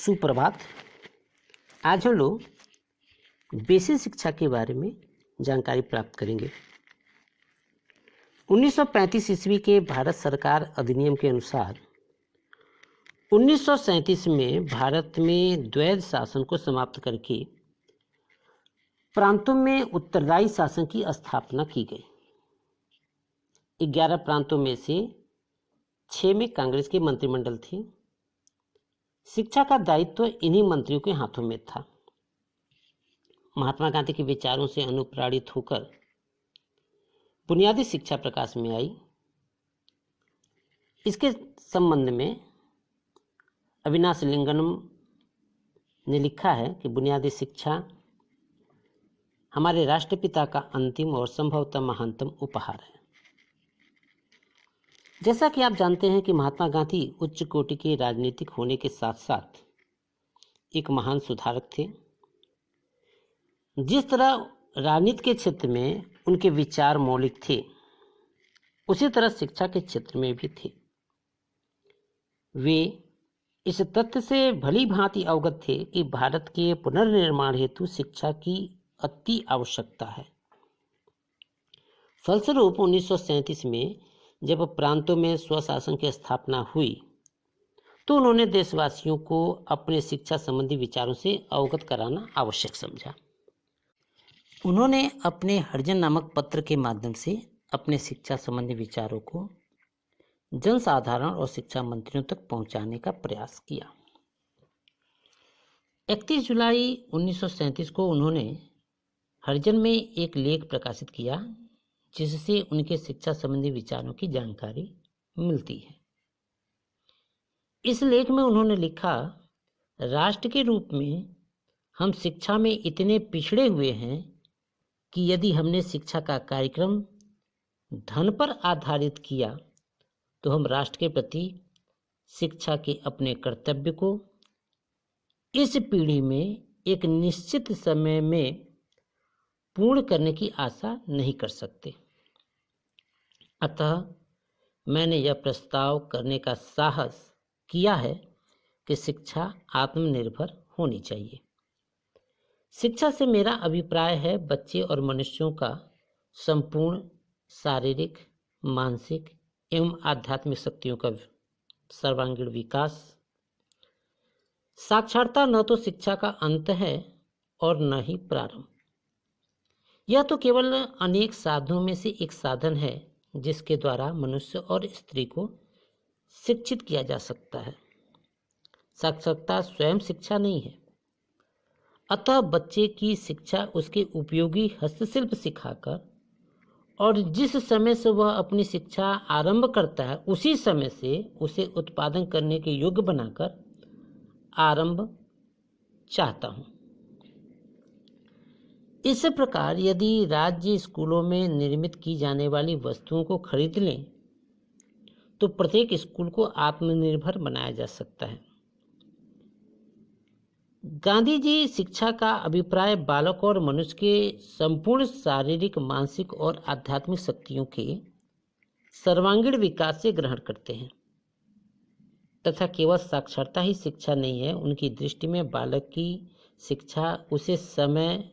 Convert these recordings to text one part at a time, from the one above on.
सुप्रभात। आज हम लोग बेसिक शिक्षा के बारे में जानकारी प्राप्त करेंगे। 1935 ईस्वी के भारत सरकार अधिनियम के अनुसार 1937 में भारत में द्वैध शासन को समाप्त करके प्रांतों में उत्तरदायी शासन की स्थापना की गई। 11 प्रांतों में से 6 में कांग्रेस के मंत्रिमंडल थे। शिक्षा का दायित्व इन्हीं मंत्रियों के हाथों में था। महात्मा गांधी के विचारों से अनुप्राणित होकर बुनियादी शिक्षा प्रकाश में आई। इसके संबंध में अविनाश लिंगनम ने लिखा है कि बुनियादी शिक्षा हमारे राष्ट्रपिता का अंतिम और संभवतः महानतम उपहार है। जैसा कि आप जानते हैं कि महात्मा गांधी उच्च कोटि के राजनीतिक होने के साथ साथ एक महान सुधारक थे। जिस तरह राजनीति के क्षेत्र में उनके विचार मौलिक थे, उसी तरह शिक्षा के क्षेत्र में भी थे। वे इस तथ्य से भली भांति अवगत थे कि भारत के पुनर्निर्माण हेतु शिक्षा की अति आवश्यकता है। फलस्वरूप 1937 में जब प्रांतों में स्वशासन की स्थापना हुई तो उन्होंने देशवासियों को अपने शिक्षा संबंधी विचारों से अवगत कराना आवश्यक समझा। उन्होंने अपने हरिजन नामक पत्र के माध्यम से अपने शिक्षा संबंधी विचारों को जनसाधारण और शिक्षा मंत्रियों तक पहुंचाने का प्रयास किया। 31 जुलाई 1937 को उन्होंने हरिजन में एक लेख प्रकाशित किया जिससे उनके शिक्षा संबंधी विचारों की जानकारी मिलती है। इस लेख में उन्होंने लिखा, राष्ट्र के रूप में हम शिक्षा में इतने पिछड़े हुए हैं कि यदि हमने शिक्षा का कार्यक्रम धन पर आधारित किया तो हम राष्ट्र के प्रति शिक्षा के अपने कर्तव्य को इस पीढ़ी में एक निश्चित समय में पूर्ण करने की आशा नहीं कर सकते। अतः मैंने यह प्रस्ताव करने का साहस किया है कि शिक्षा आत्मनिर्भर होनी चाहिए। शिक्षा से मेरा अभिप्राय है बच्चे और मनुष्यों का संपूर्ण शारीरिक, मानसिक एवं आध्यात्मिक शक्तियों का सर्वांगीण विकास। साक्षरता न तो शिक्षा का अंत है और न ही प्रारंभ। यह तो केवल अनेक साधनों में से एक साधन है जिसके द्वारा मनुष्य और स्त्री को शिक्षित किया जा सकता है। साक्षरता स्वयं शिक्षा नहीं है। अतः बच्चे की शिक्षा उसके उपयोगी हस्तशिल्प सिखाकर और जिस समय से वह अपनी शिक्षा आरंभ करता है उसी समय से उसे उत्पादन करने के योग्य बनाकर आरंभ चाहता हूँ। इस प्रकार यदि राज्य स्कूलों में निर्मित की जाने वाली वस्तुओं को खरीद लें तो प्रत्येक स्कूल को आत्मनिर्भर बनाया जा सकता है। गांधी जी शिक्षा का अभिप्राय बालक और मनुष्य के संपूर्ण शारीरिक, मानसिक और आध्यात्मिक शक्तियों के सर्वांगीण विकास से ग्रहण करते हैं तथा केवल साक्षरता ही शिक्षा नहीं है। उनकी दृष्टि में बालक की शिक्षा उसे समय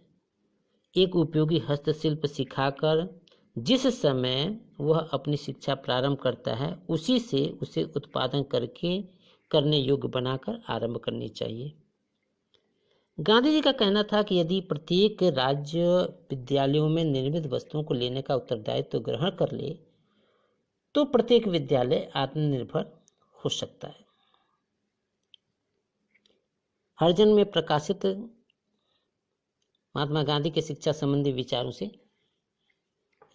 एक उपयोगी हस्तशिल्प सिखाकर जिस समय वह अपनी शिक्षा प्रारंभ करता है उसी से उसे उत्पादन करने योग्य बनाकर आरंभ करनी चाहिए। गांधी जी का कहना था कि यदि प्रत्येक राज्य विद्यालयों में निर्मित वस्तुओं को लेने का उत्तरदायित्व ग्रहण कर ले तो प्रत्येक विद्यालय आत्मनिर्भर हो सकता है। हरिजन में प्रकाशित महात्मा गांधी के शिक्षा संबंधी विचारों से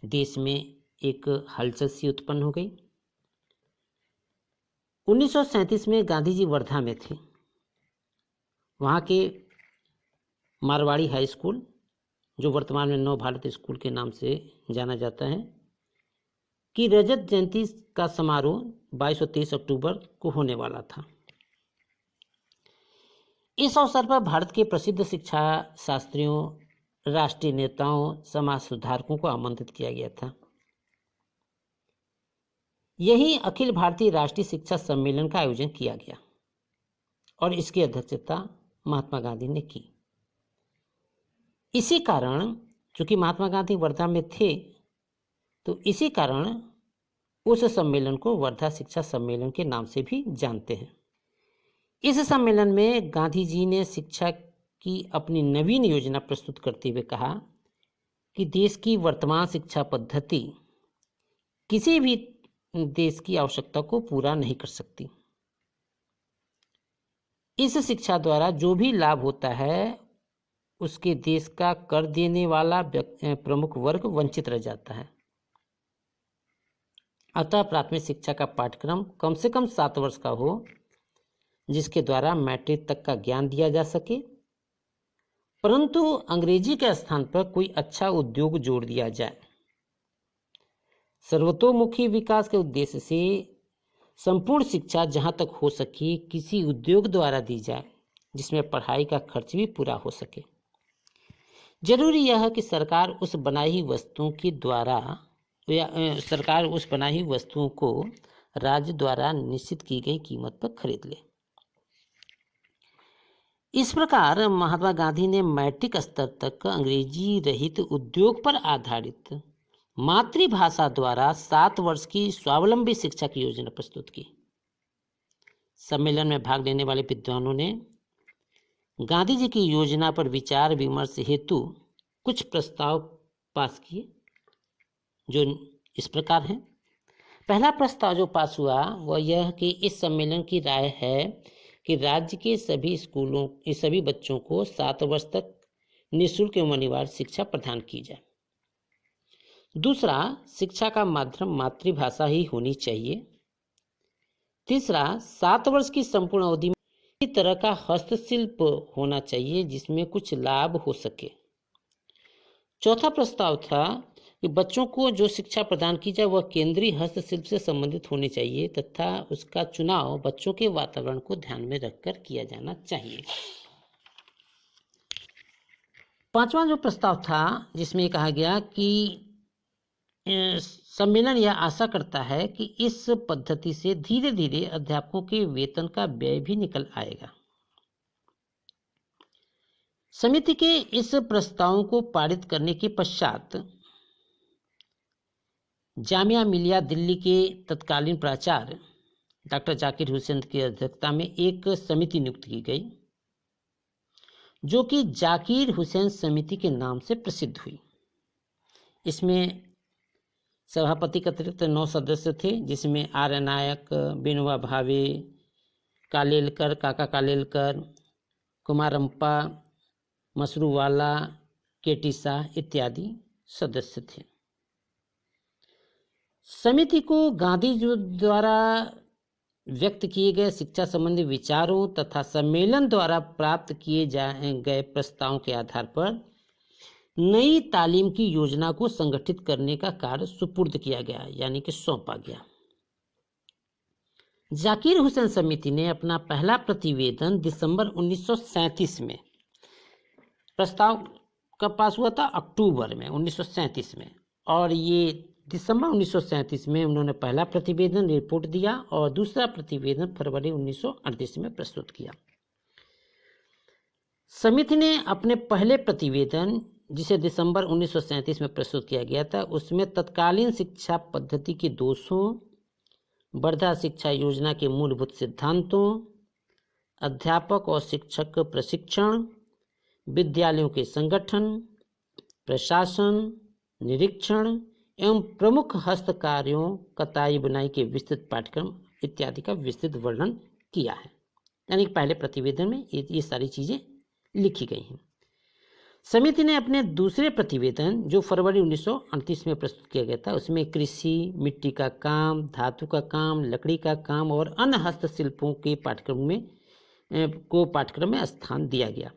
देश में एक हलचल सी उत्पन्न हो गई। 1937 में गांधी जी वर्धा में थे। वहाँ के मारवाड़ी हाई स्कूल, जो वर्तमान में नव भारत स्कूल के नाम से जाना जाता है, की रजत जयंती का समारोह 22 और 23 अक्टूबर को होने वाला था। इस अवसर पर भारत के प्रसिद्ध शिक्षा शास्त्रियों, राष्ट्रीय नेताओं, समाज सुधारकों को आमंत्रित किया गया था। यही अखिल भारतीय राष्ट्रीय शिक्षा सम्मेलन का आयोजन किया गया और इसकी अध्यक्षता महात्मा गांधी ने की। इसी कारण, चूंकि महात्मा गांधी वर्धा में थे, तो इसी कारण उस सम्मेलन को वर्धा शिक्षा सम्मेलन के नाम से भी जानते हैं। इस सम्मेलन में गांधी जी ने शिक्षा की अपनी नवीन योजना प्रस्तुत करते हुए कहा कि देश की वर्तमान शिक्षा पद्धति किसी भी देश की आवश्यकता को पूरा नहीं कर सकती। इस शिक्षा द्वारा जो भी लाभ होता है उसके देश का कर देने वाला प्रमुख वर्ग वंचित रह जाता है। अतः प्राथमिक शिक्षा का पाठ्यक्रम कम से कम 7 वर्ष का हो, जिसके द्वारा मैट्रिक तक का ज्ञान दिया जा सके, परंतु अंग्रेजी के स्थान पर कोई अच्छा उद्योग जोड़ दिया जाए। सर्वतोमुखी विकास के उद्देश्य से संपूर्ण शिक्षा जहां तक हो सके किसी उद्योग द्वारा दी जाए, जिसमें पढ़ाई का खर्च भी पूरा हो सके। जरूरी यह है कि सरकार उस बनाई हुई वस्तुओं को राज्य द्वारा निश्चित की गई कीमत पर खरीद ले। इस प्रकार महात्मा गांधी ने मैट्रिक स्तर तक अंग्रेजी रहित उद्योग पर आधारित मातृभाषा द्वारा 7 वर्ष की स्वावलंबी शिक्षा की योजना प्रस्तुत की। सम्मेलन में भाग लेने वाले विद्वानों ने गांधी जी की योजना पर विचार विमर्श हेतु कुछ प्रस्ताव पास किए, जो इस प्रकार हैं। पहला प्रस्ताव जो पास हुआ वह यह कि इस सम्मेलन की राय है कि राज्य के सभी बच्चों को 7 वर्ष तक निःशुल्क एवं अनिवार्य शिक्षा प्रदान की जाए। दूसरा, शिक्षा का माध्यम मातृभाषा ही होनी चाहिए। तीसरा, 7 वर्ष की संपूर्ण अवधि में किसी तरह का हस्तशिल्प होना चाहिए जिसमें कुछ लाभ हो सके। चौथा प्रस्ताव था कि बच्चों को जो शिक्षा प्रदान की जाए वह केंद्रीय हस्तशिल्प से संबंधित होनी चाहिए तथा उसका चुनाव बच्चों के वातावरण को ध्यान में रखकर किया जाना चाहिए। पांचवा जो प्रस्ताव था, जिसमें कहा गया कि सम्मेलन यह आशा करता है कि इस पद्धति से धीरे धीरे अध्यापकों के वेतन का व्यय भी निकल आएगा। समिति के इस प्रस्तावों को पारित करने के पश्चात जामिया मिलिया दिल्ली के तत्कालीन प्राचार्य डॉक्टर जाकिर हुसैन की अध्यक्षता में एक समिति नियुक्त की गई, जो कि जाकिर हुसैन समिति के नाम से प्रसिद्ध हुई। इसमें सभापति के अतिरिक्त 9 सदस्य थे, जिसमें आर्य नायक, विनोबा भावे, कालेलकर, काका कालेलकर, कुमारम्पा, मसरूवाला, केटीसा इत्यादि सदस्य थे। समिति को गांधी जी द्वारा व्यक्त किए गए शिक्षा संबंधी विचारों तथा सम्मेलन द्वारा प्राप्त किए गए प्रस्तावों के आधार पर नई तालीम की योजना को संगठित करने का कार्य सुपुर्द किया गया, यानी कि सौंपा गया। जाकिर हुसैन समिति ने अपना पहला प्रतिवेदन दिसंबर 1937 में, प्रस्ताव कब पास हुआ था? अक्टूबर में 1937 में, और ये दिसंबर 1937 में उन्होंने पहला प्रतिवेदन रिपोर्ट दिया और दूसरा प्रतिवेदन फरवरी 1938 में प्रस्तुत किया। समिति ने अपने पहले प्रतिवेदन, जिसे दिसंबर 1937 में प्रस्तुत किया गया था, उसमें तत्कालीन शिक्षा पद्धति के दोषों, वर्धा शिक्षा योजना के मूलभूत सिद्धांतों, अध्यापक और शिक्षक प्रशिक्षण, विद्यालयों के संगठन, प्रशासन, निरीक्षण एवं प्रमुख हस्तकार्यों, कताई बुनाई के विस्तृत पाठ्यक्रम इत्यादि का विस्तृत वर्णन किया है। यानी पहले प्रतिवेदन में ये सारी चीजें लिखी गई हैं। समिति ने अपने दूसरे प्रतिवेदन, जो फरवरी 1938 में प्रस्तुत किया गया था, उसमें कृषि, मिट्टी का काम, धातु का काम, लकड़ी का काम और अन्य हस्तशिल्पों के पाठ्यक्रम में स्थान दिया गया।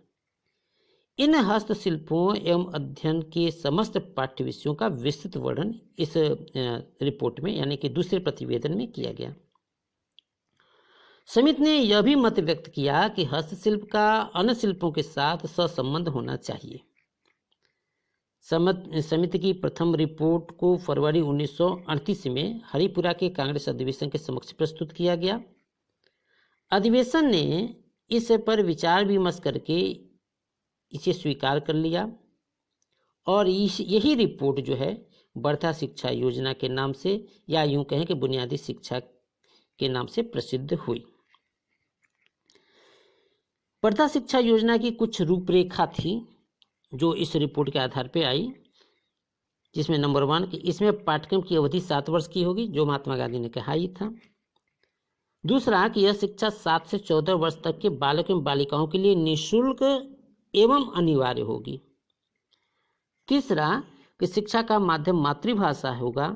इन हस्तशिल्पों एवं अध्ययन के समस्त पाठ्य विषयों का विस्तृत वर्णन इस रिपोर्ट में, यानी कि दूसरे प्रतिवेदन में किया गया। समिति ने यह भी मत व्यक्त किया कि हस्तशिल्प का अन्य शिल्पों के साथ सहसंबंध होना चाहिए। समिति की प्रथम रिपोर्ट को फरवरी 1938 में हरिपुरा के कांग्रेस अधिवेशन के समक्ष प्रस्तुत किया गया। अधिवेशन ने इस पर विचार विमर्श करके इसे स्वीकार कर लिया और यही रिपोर्ट जो है बढ़ता शिक्षा योजना के नाम से, या यूं कहें कि बुनियादी शिक्षा के नाम से प्रसिद्ध हुई। बढ़ता शिक्षा योजना की कुछ रूपरेखा थी जो इस रिपोर्ट के आधार पर आई, जिसमें नंबर 1 कि इसमें पाठ्यक्रम की अवधि 7 वर्ष की होगी, जो महात्मा गांधी ने कहा ही था। दूसरा कि यह शिक्षा 7 से 14 वर्ष तक के बालक एवं बालिकाओं के लिए निःशुल्क एवं अनिवार्य होगी। तीसरा कि शिक्षा का माध्यम मातृभाषा होगा।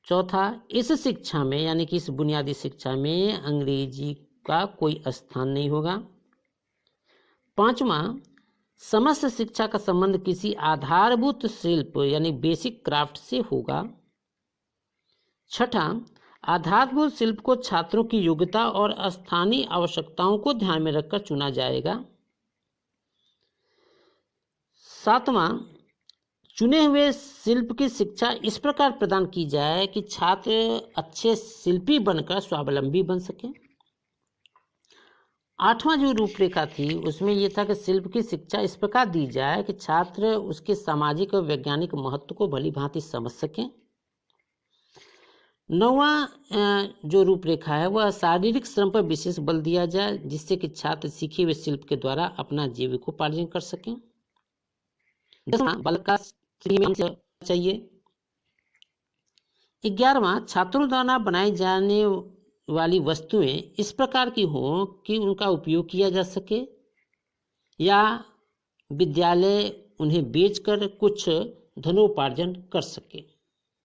चौथा, इस शिक्षा में यानी कि इस बुनियादी शिक्षा में अंग्रेजी का कोई स्थान नहीं होगा। पांचवा, समस्त शिक्षा का संबंध किसी आधारभूत शिल्प यानी बेसिक क्राफ्ट से होगा। छठा, आधारभूत शिल्प को छात्रों की योग्यता और स्थानीय आवश्यकताओं को ध्यान में रखकर चुना जाएगा। सातवां, चुने हुए शिल्प की शिक्षा इस प्रकार प्रदान की जाए कि छात्र अच्छे शिल्पी बनकर स्वावलंबी बन सके। आठवां जो रूपरेखा थी उसमें यह था कि शिल्प की शिक्षा इस प्रकार दी जाए कि छात्र उसके सामाजिक और वैज्ञानिक महत्व को भली भांति समझ सकें। नौवां जो रूपरेखा है वह शारीरिक श्रम पर विशेष बल दिया जाए, जिससे कि छात्र सीखे हुए शिल्प के द्वारा अपना जीविकोपार्जन कर सकें। 10वां, बालक का चाहिए। 11वां, छात्रों द्वारा बनाई जाने वाली वस्तुएं इस प्रकार की हों कि उनका उपयोग किया जा सके या विद्यालय उन्हें बेचकर कुछ धनोपार्जन कर सके।